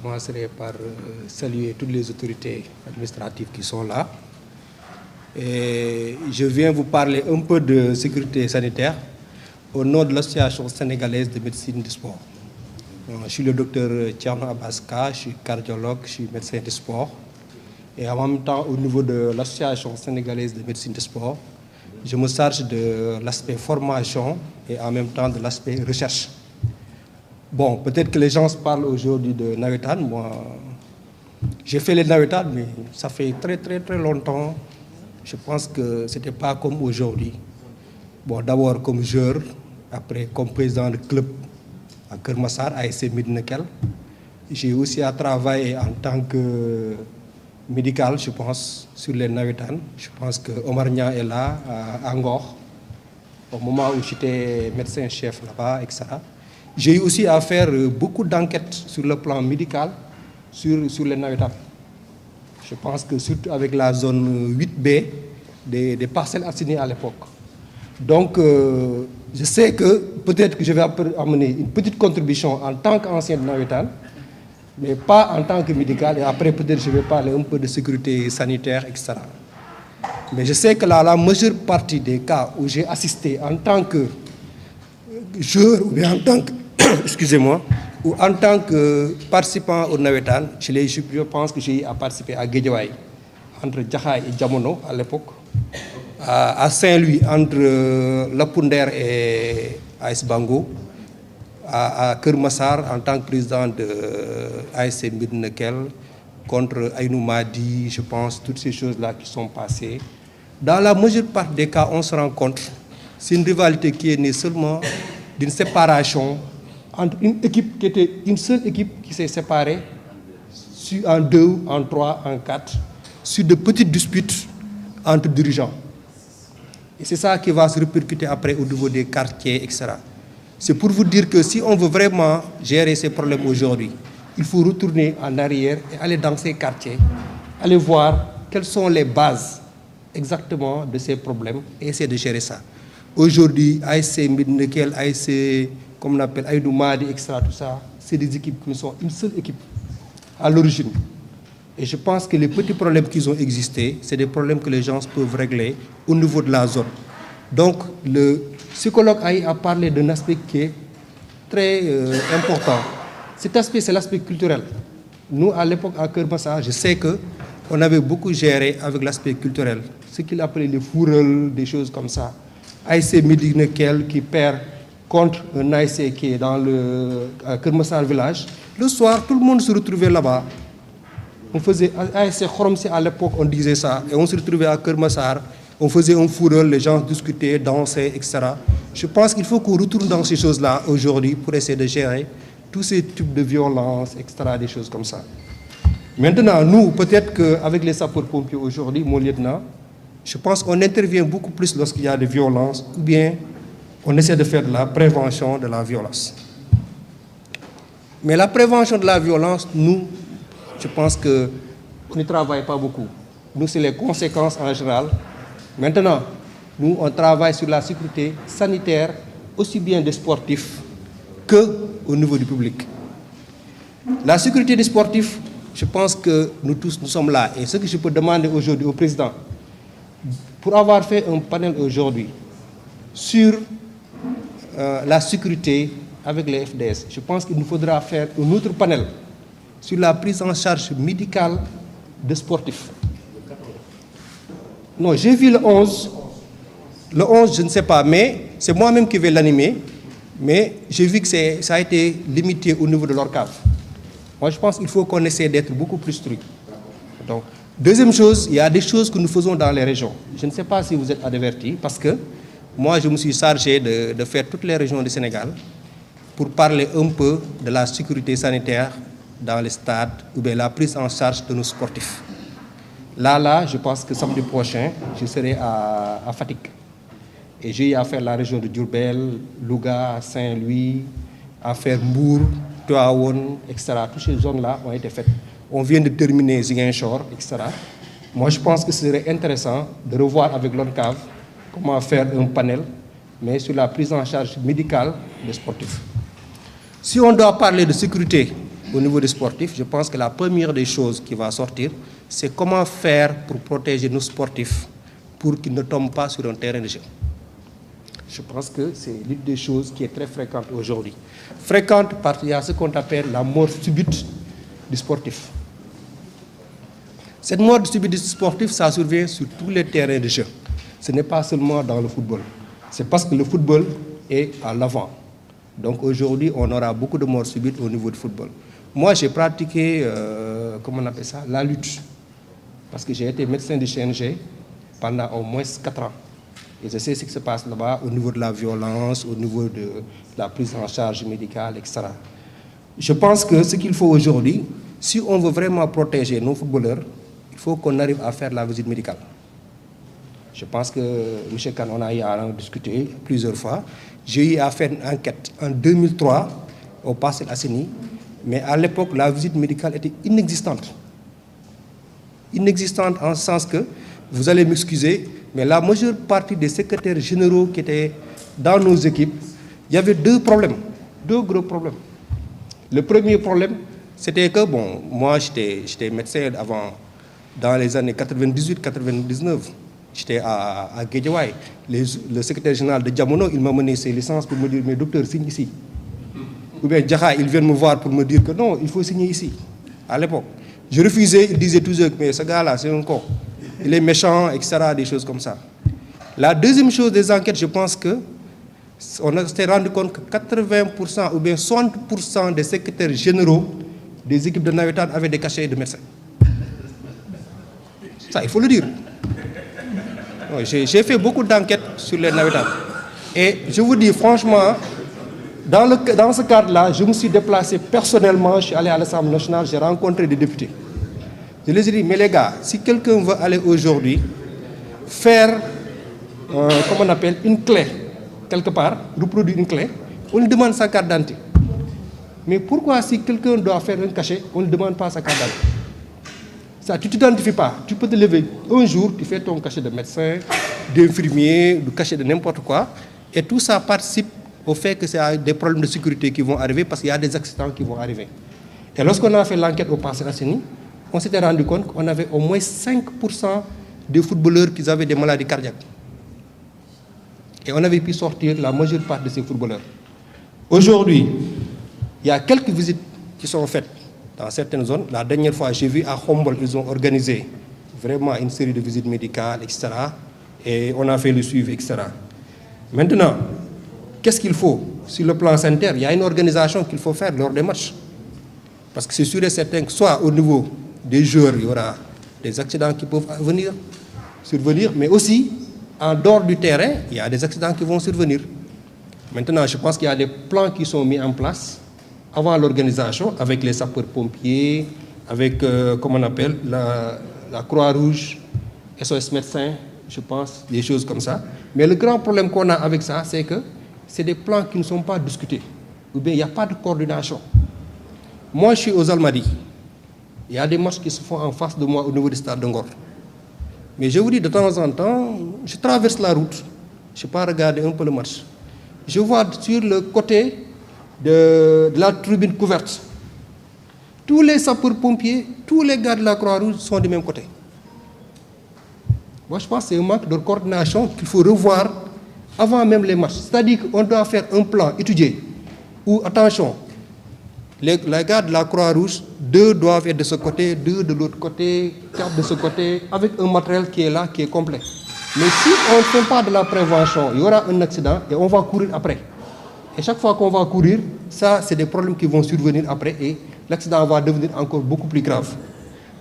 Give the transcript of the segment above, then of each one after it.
commencerai par saluer toutes les autorités administratives qui sont là. Et je viens vous parler un peu de sécurité sanitaire au nom de l'Association sénégalaise de médecine du sport. Je suis le docteur Thierno Abaska, je suis cardiologue, je suis médecin du sport. Et en même temps, au niveau de l'Association sénégalaise de médecine du sport, je me charge de l'aspect formation et en même temps de l'aspect recherche. Bon, peut-être que les gens parlent aujourd'hui de Nawetan. Moi, j'ai fait les Nawetan, mais ça fait très longtemps. Je pense que ce n'était pas comme aujourd'hui. Bon, d'abord comme joueur, après comme président de club à Kermassar, ASC Midnekel. J'ai aussi travaillé en tant que médical, je pense, sur les Nawetan. Je pense que Omar Nia est là, à Angor, au moment où j'étais médecin-chef là-bas, etc. J'ai eu aussi à faire beaucoup d'enquêtes sur le plan médical, sur les Nawetan. Je pense que surtout avec la zone 8B des parcelles assignées à l'époque. Donc, je sais que peut-être que je vais amener une petite contribution en tant qu'ancien de Nawetan, mais pas en tant que médical. Et après, peut-être je vais parler un peu de sécurité sanitaire, etc. Mais je sais que la majeure partie des cas où j'ai assisté en tant que joueur ou bien en tant que, excusez-moi, ou en tant que participant au Nawetan, je pense que j'ai participé à Guédiawaye, entre Djahaï et Djamono à l'époque, à Saint-Louis, entre Lapounder et AS Bango, à Kermassar en tant que président de ASC Midnekel, contre Aïnou Madi, je pense, toutes ces choses-là qui sont passées. Dans la majeure partie des cas, on se rend compte, c'est une rivalité qui est née seulement d'une séparation entre une équipe qui était une seule équipe qui s'est séparée en 2, en 3, en 4, sur de petites disputes entre dirigeants. Et c'est ça qui va se répercuter après au niveau des quartiers, etc. C'est pour vous dire que si on veut vraiment gérer ces problèmes aujourd'hui, il faut retourner en arrière et aller dans ces quartiers, aller voir quelles sont les bases exactement de ces problèmes et essayer de gérer ça. Aujourd'hui, ASC Midnekel, ASC, comme on appelle, Aïdou Madi, etc., tout ça, c'est des équipes qui sont une seule équipe à l'origine. Et je pense que les petits problèmes qui ont existé, c'est des problèmes que les gens peuvent régler au niveau de la zone. Donc, le psychologue a parlé d'un aspect qui est très important. Cet aspect, c'est l'aspect culturel. Nous, à l'époque, à Kermassar, je sais qu'on avait beaucoup géré avec l'aspect culturel. Ce qu'il appelait les fourrels, des choses comme ça. ASC Midnekel qui perd contre un ASC qui est dans le Kermassar village. Le soir, tout le monde se retrouvait là-bas. On faisait ASC Khoromsi à l'époque, on disait ça. Et on se retrouvait à Kermassar. On faisait un fourrel, les gens discutaient, dansaient, etc. Je pense qu'il faut qu'on retourne dans ces choses-là aujourd'hui pour essayer de gérer tous ces types de violences, etc., des choses comme ça. Maintenant, nous, peut-être qu'avec les sapeurs-pompiers aujourd'hui, mon lieutenant, je pense qu'on intervient beaucoup plus lorsqu'il y a des violences, ou bien on essaie de faire de la prévention de la violence. Mais la prévention de la violence, nous, je pense qu'on ne travaille pas beaucoup. Nous, c'est les conséquences en général. Maintenant, nous, on travaille sur la sécurité sanitaire, aussi bien des sportifs qu'au niveau du public. La sécurité des sportifs, je pense que nous tous, nous sommes là. Et ce que je peux demander aujourd'hui au président, pour avoir fait un panel aujourd'hui sur la sécurité avec les FDS, je pense qu'il nous faudra faire un autre panel sur la prise en charge médicale des sportifs. Non, j'ai vu le 11. Le 11, je ne sais pas, mais c'est moi-même qui vais l'animer. Mais j'ai vu que ça a été limité au niveau de l'ORCAV. Moi, je pense qu'il faut qu'on essaie d'être beaucoup plus strict. Donc, deuxième chose, il y a des choses que nous faisons dans les régions. Je ne sais pas si vous êtes avertis, parce que moi, je me suis chargé de faire toutes les régions du Sénégal pour parler un peu de la sécurité sanitaire dans les stades ou bien la prise en charge de nos sportifs. Là, je pense que samedi prochain, je serai à Fatick. Et j'ai eu à faire la région de Diourbel, Louga, Saint-Louis, à faire Mbour, Tivaouane, etc. Toutes ces zones-là ont été faites. On vient de terminer Ziguinchor, etc. Moi, je pense que ce serait intéressant de revoir avec l'ONCAV comment faire un panel, mais sur la prise en charge médicale des sportifs. Si on doit parler de sécurité au niveau des sportifs, je pense que la première des choses qui va sortir, c'est comment faire pour protéger nos sportifs pour qu'ils ne tombent pas sur un terrain de jeu. Je pense que c'est l'une des choses qui est très fréquente aujourd'hui. Fréquente parce qu'il y a ce qu'on appelle la mort subite du sportif. Cette mort subite du sportif, ça survient sur tous les terrains de jeu. Ce n'est pas seulement dans le football. C'est parce que le football est à l'avant. Donc aujourd'hui, on aura beaucoup de morts subites au niveau du football. Moi, j'ai pratiqué, comment on appelle ça, la lutte. Parce que j'ai été médecin du CNG pendant au moins 4 ans. Et je sais ce qui se passe là-bas au niveau de la violence, au niveau de la prise en charge médicale, etc. Je pense que ce qu'il faut aujourd'hui, si on veut vraiment protéger nos footballeurs, il faut qu'on arrive à faire la visite médicale. Je pense que M. Khan, on a eu à en discuter plusieurs fois. J'ai eu à faire une enquête en 2003 au Parcelles Assainies, mais à l'époque, la visite médicale était inexistante. Inexistante en ce sens que, vous allez m'excuser, mais la majeure partie des secrétaires généraux qui étaient dans nos équipes, il y avait deux problèmes, deux gros problèmes. Le premier problème, c'était que, bon, moi j'étais médecin avant, dans les années 98-99, j'étais à Guédiawaye. Le secrétaire général de Diamono, il m'a mené ses licences pour me dire, mais docteur, signe ici. Ou bien Djaha, il vient me voir pour me dire que non, il faut signer ici, à l'époque. Je refusais, il disait toujours, mais ce gars-là, c'est un con. Il est méchant, etc., des choses comme ça. La deuxième chose des enquêtes, je pense que on s'est rendu compte que 80% ou bien 60% des secrétaires généraux des équipes de Navetan avaient des cachets de médecins. Ça, il faut le dire. J'ai fait beaucoup d'enquêtes sur les Navetan. Et je vous dis franchement, dans ce cadre-là, je me suis déplacé personnellement, je suis allé à l'Assemblée nationale, j'ai rencontré des députés. Je les ai dit, mais les gars, si quelqu'un veut aller aujourd'hui faire, comment on appelle, une clé, quelque part, reproduire une clé, on lui demande sa carte d'identité. Mais pourquoi si quelqu'un doit faire un cachet, on ne lui demande pas sa carte d'identité? Ça, tu ne t'identifies pas. Tu peux te lever un jour, tu fais ton cachet de médecin, d'infirmier, du cachet de n'importe quoi, et tout ça participe au fait que c'est des problèmes de sécurité qui vont arriver parce qu'il y a des accidents qui vont arriver. Et lorsqu'on a fait l'enquête au Parcelles Assainies, on s'était rendu compte qu'on avait au moins 5% des footballeurs qui avaient des maladies cardiaques. Et on avait pu sortir la majeure partie de ces footballeurs. Aujourd'hui, il y a quelques visites qui sont faites dans certaines zones. La dernière fois, j'ai vu à Khombol, ils ont organisé vraiment une série de visites médicales, etc. Et on a fait le suivi, etc. Maintenant, qu'est-ce qu'il faut? Sur le plan sanitaire, il y a une organisation qu'il faut faire lors des matchs. Parce que c'est sûr et certain que soit au niveau des joueurs, il y aura des accidents qui peuvent survenir, mais aussi, en dehors du terrain, il y a des accidents qui vont survenir. Maintenant, je pense qu'il y a des plans qui sont mis en place avant l'organisation, avec les sapeurs-pompiers, avec, comment on appelle, la Croix-Rouge, SOS médecins, je pense, des choses comme ça. Mais le grand problème qu'on a avec ça, c'est que c'est des plans qui ne sont pas discutés. Ou bien il n'y a pas de coordination. Moi, je suis aux Almadies. Il y a des matchs qui se font en face de moi au niveau du stade de Ngor. Mais je vous dis, de temps en temps, je traverse la route. Je ne sais pas regarder un peu le match. Je vois sur le côté de la tribune couverte, tous les sapeurs-pompiers, tous les gars de la Croix-Rouge sont du même côté. Moi, je pense que c'est un manque de coordination qu'il faut revoir avant même les matchs. C'est-à-dire qu'on doit faire un plan étudié où, attention, les gars de la Croix-Rouge, 2 doivent être de ce côté, 2 de l'autre côté, 4 de ce côté, avec un matériel qui est là, qui est complet. Mais si on ne fait pas de la prévention, il y aura un accident et on va courir après. Et chaque fois qu'on va courir, ça, c'est des problèmes qui vont survenir après et l'accident va devenir encore beaucoup plus grave.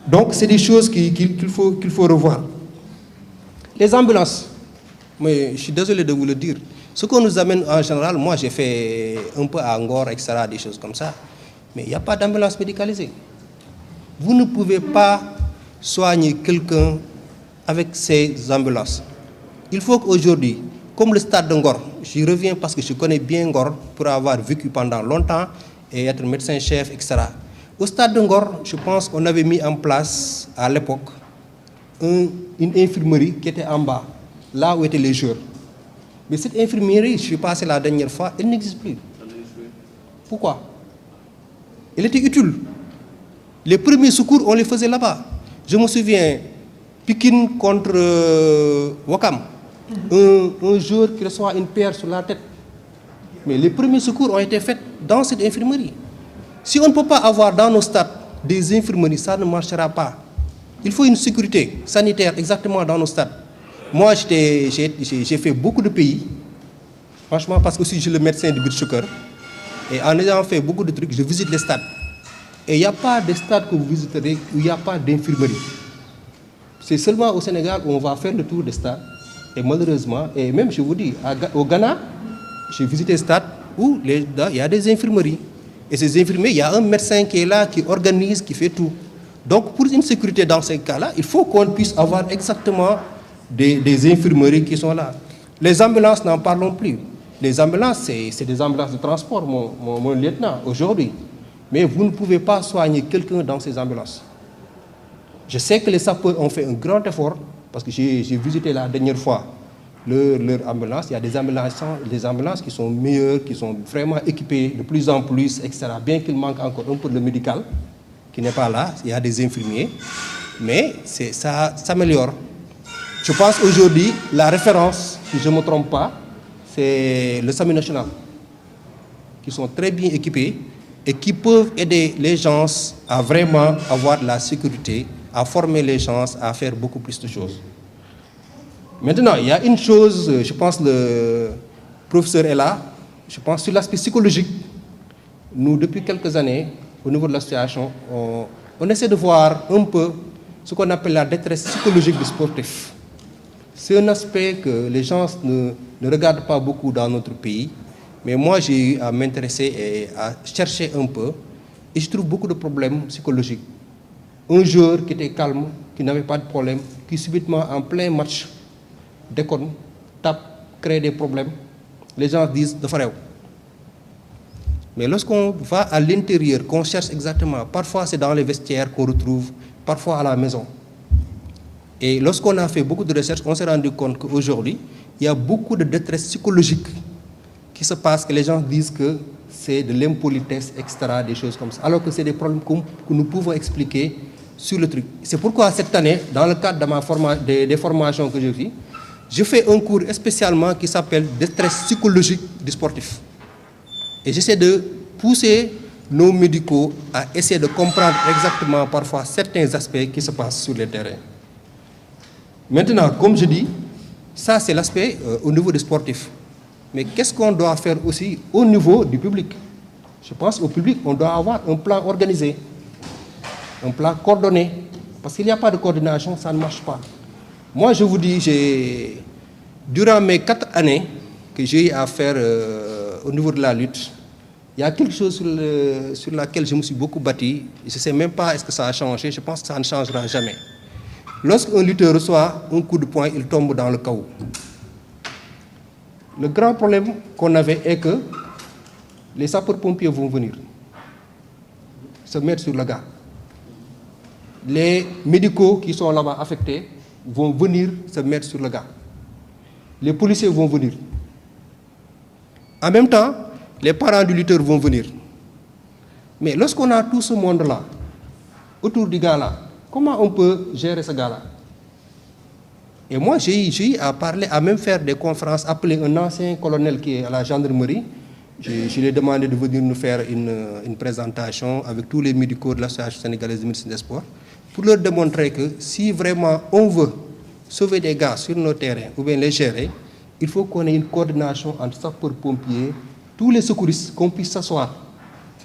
Donc, c'est des choses qu'il faut revoir. Les ambulances, mais je suis désolé de vous le dire, ce qu'on nous amène en général, moi j'ai fait un peu à Ngor, etc., des choses comme ça, mais il n'y a pas d'ambulance médicalisée. Vous ne pouvez pas soigner quelqu'un avec ces ambulances. Il faut qu'aujourd'hui, comme le stade de Ngor, j'y reviens parce que je connais bien Ngor pour avoir vécu pendant longtemps et être médecin-chef, etc. Au stade de Ngor, je pense qu'on avait mis en place à l'époque une infirmerie qui était en bas, là où étaient les joueurs. Mais cette infirmerie, je suis passé la dernière fois, elle n'existe plus. Pourquoi? Elle était utile. Les premiers secours, on les faisait là-bas. Je me souviens, Pikine contre Wakam, un joueur qui reçoit une pierre sur la tête. Mais les premiers secours ont été faits dans cette infirmerie. Si on ne peut pas avoir dans nos stades des infirmeries, ça ne marchera pas. Il faut une sécurité sanitaire exactement dans nos stades. Moi, j'ai fait beaucoup de pays, franchement, parce que aussi je suis le médecin du beach soccer. Et en ayant fait beaucoup de trucs, je visite les stades. Et il n'y a pas de stade que vous visiterez où il n'y a pas d'infirmerie. C'est seulement au Sénégal où on va faire le tour des stades. Et malheureusement, et même je vous dis, au Ghana, j'ai visité des stades où il y a des infirmeries. Et ces infirmiers, il y a un médecin qui est là, qui organise, qui fait tout. Donc pour une sécurité dans ces cas-là, il faut qu'on puisse avoir exactement des infirmeries qui sont là. Les ambulances, n'en parlons plus. Les ambulances, c'est des ambulances de transport, mon lieutenant, aujourd'hui. Mais vous ne pouvez pas soigner quelqu'un dans ces ambulances. Je sais que les sapeurs ont fait un grand effort, parce que j'ai visité la dernière fois leur ambulance. Il y a des ambulances qui sont meilleures, qui sont vraiment équipées de plus en plus, etc. Bien qu'il manque encore un peu de médical, qui n'est pas là. Il y a des infirmiers. Mais ça s'améliore. Je pense aujourd'hui, la référence, si je ne me trompe pas, c'est le SAMU national, qui sont très bien équipés et qui peuvent aider les gens à vraiment avoir de la sécurité, à former les gens à faire beaucoup plus de choses. Maintenant, il y a une chose, je pense le professeur est là, je pense sur l'aspect psychologique. Nous, depuis quelques années, au niveau de l'association, on essaie de voir un peu ce qu'on appelle la détresse psychologique du sportif. C'est un aspect que les gens ne regardent pas beaucoup dans notre pays. Mais moi, j'ai eu à m'intéresser et à chercher un peu. Et je trouve beaucoup de problèmes psychologiques. Un joueur qui était calme, qui n'avait pas de problème, qui subitement, en plein match, déconne, tape, crée des problèmes. Les gens disent de faire. Mais lorsqu'on va à l'intérieur, qu'on cherche exactement, parfois c'est dans les vestiaires qu'on retrouve, parfois à la maison. Et lorsqu'on a fait beaucoup de recherches, on s'est rendu compte qu'aujourd'hui, il y a beaucoup de détresse psychologique qui se passe, que les gens disent que c'est de l'impolitesse, etc., des choses comme ça, alors que c'est des problèmes que nous pouvons expliquer sur le truc. C'est pourquoi cette année, dans le cadre de des formations que je fais, je fais un cours spécialement qui s'appelle détresse psychologique du sportif. Et j'essaie de pousser nos médicaux à essayer de comprendre exactement parfois certains aspects qui se passent sur le terrain. Maintenant, comme je dis, ça c'est l'aspect au niveau des sportifs. Mais qu'est-ce qu'on doit faire aussi au niveau du public? Je pense au public, on doit avoir un plan organisé, un plan coordonné. Parce qu'il n'y a pas de coordination, ça ne marche pas. Moi, je vous dis, durant mes 4 années que j'ai eu à faire au niveau de la lutte, il y a quelque chose sur laquelle je me suis beaucoup battu. Je ne sais même pas est-ce que ça a changé, je pense que ça ne changera jamais. Lorsqu'un lutteur reçoit un coup de poing, il tombe dans le chaos. Le grand problème qu'on avait est que les sapeurs-pompiers vont venir se mettre sur le gars. Les médicaux qui sont là-bas affectés vont venir se mettre sur le gars. Les policiers vont venir. En même temps, les parents du lutteur vont venir. Mais lorsqu'on a tout ce monde-là, autour du gars-là, comment on peut gérer ce gars-là? Et moi, j'ai eu à parler, à même faire des conférences, appeler un ancien colonel qui est à la gendarmerie. Je lui ai demandé de venir nous faire une présentation avec tous les médicaux de l'Association sénégalaise de médecine des sports pour leur démontrer que si vraiment on veut sauver des gars sur nos terrains ou bien les gérer, il faut qu'on ait une coordination entre sapeurs-pompiers, tous les secouristes, qu'on puisse s'asseoir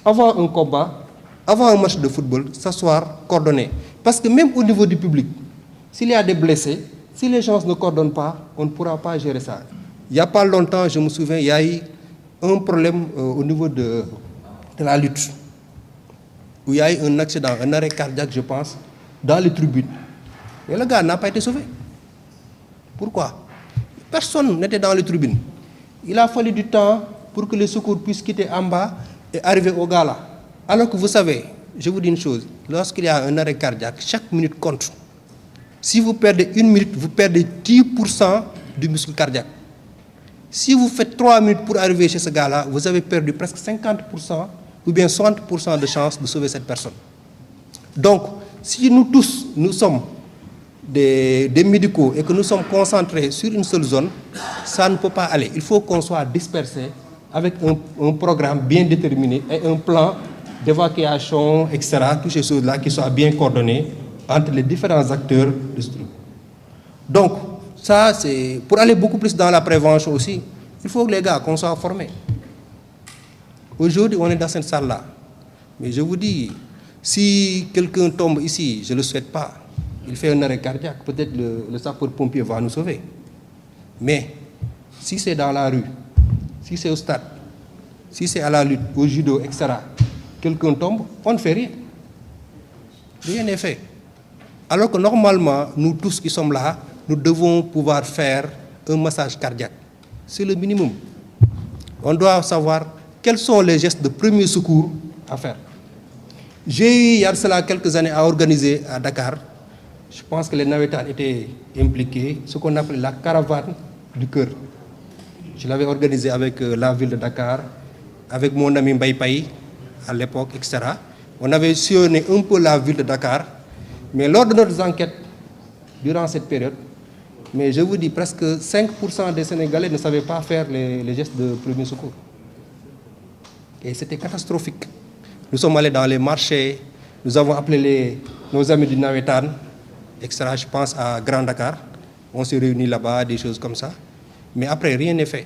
avant un combat, avant un match de football, s'asseoir, coordonner. Parce que même au niveau du public, s'il y a des blessés, si les gens ne coordonnent pas, on ne pourra pas gérer ça. Il n'y a pas longtemps, je me souviens, il y a eu un problème au niveau de la lutte, où il y a eu un accident, un arrêt cardiaque, je pense, dans les tribunes. Mais le gars n'a pas été sauvé. Pourquoi? Personne n'était dans les tribunes. Il a fallu du temps pour que les secours puissent quitter en bas et arriver au gars là. Alors que vous savez, je vous dis une chose, lorsqu'il y a un arrêt cardiaque, chaque minute compte. Si vous perdez 1 minute, vous perdez 10% du muscle cardiaque. Si vous faites 3 minutes pour arriver chez ce gars-là, vous avez perdu presque 50% ou bien 60% de chances de sauver cette personne. Donc, si nous tous, nous sommes des médicaux et que nous sommes concentrés sur une seule zone, ça ne peut pas aller. Il faut qu'on soit dispersé avec un programme bien déterminé et un plan d'évacuation, etc., toutes ces choses-là qui soient bien coordonnées entre les différents acteurs de ce truc. Donc, ça, c'est pour aller beaucoup plus dans la prévention aussi. Il faut que les gars, qu'on soit formés. Aujourd'hui, on est dans cette salle-là. Mais je vous dis, si quelqu'un tombe ici, je ne le souhaite pas, il fait un arrêt cardiaque, peut-être le sapeur-pompier va nous sauver. Mais si c'est dans la rue, si c'est au stade, si c'est à la lutte, au judo, etc., quelqu'un tombe, on ne fait rien. Rien n'est fait. Alors que normalement, nous tous qui sommes là, nous devons pouvoir faire un massage cardiaque. C'est le minimum. On doit savoir quels sont les gestes de premier secours à faire. J'ai eu, il y a cela quelques années, à organiser à Dakar. Je pense que les Navétanes étaient impliqués, ce qu'on appelle la caravane du cœur. Je l'avais organisé avec la ville de Dakar, avec mon ami Mbaye Paye, à l'époque, etc. On avait sillonné un peu la ville de Dakar, mais lors de nos enquêtes, durant cette période, mais je vous dis, presque 5% des Sénégalais ne savaient pas faire les gestes de premier secours. Et c'était catastrophique. Nous sommes allés dans les marchés, nous avons appelé nos amis du Navétane, etc. Je pense à Grand Dakar. On s'est réunis là-bas, des choses comme ça. Mais après, rien n'est fait.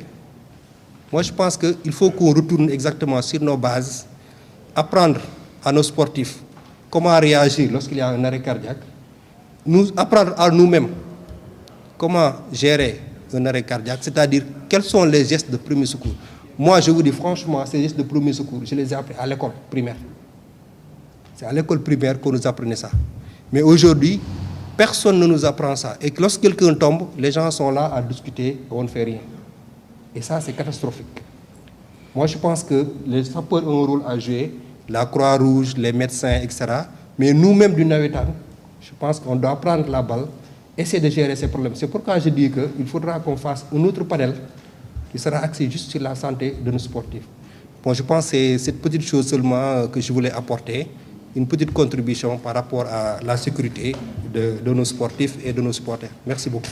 Moi, je pense qu'il faut qu'on retourne exactement sur nos bases, apprendre à nos sportifs comment réagir lorsqu'il y a un arrêt cardiaque, apprendre à nous-mêmes comment gérer un arrêt cardiaque, c'est-à-dire quels sont les gestes de premier secours. Moi, je vous dis franchement, ces gestes de premier secours, je les ai appris à l'école primaire. C'est à l'école primaire qu'on nous apprenait ça. Mais aujourd'hui, personne ne nous apprend ça. Et que lorsque quelqu'un tombe, les gens sont là à discuter et on ne fait rien. Et ça, c'est catastrophique. Moi, je pense que les sapeurs ont un rôle à jouer, la Croix-Rouge, les médecins, etc. Mais nous-mêmes du Navétane, je pense qu'on doit prendre la balle, essayer de gérer ces problèmes. C'est pourquoi je dis qu'il faudra qu'on fasse un autre panel qui sera axé juste sur la santé de nos sportifs. Bon, je pense que c'est cette petite chose seulement que je voulais apporter, une petite contribution par rapport à la sécurité de nos sportifs et de nos supporters. Merci beaucoup.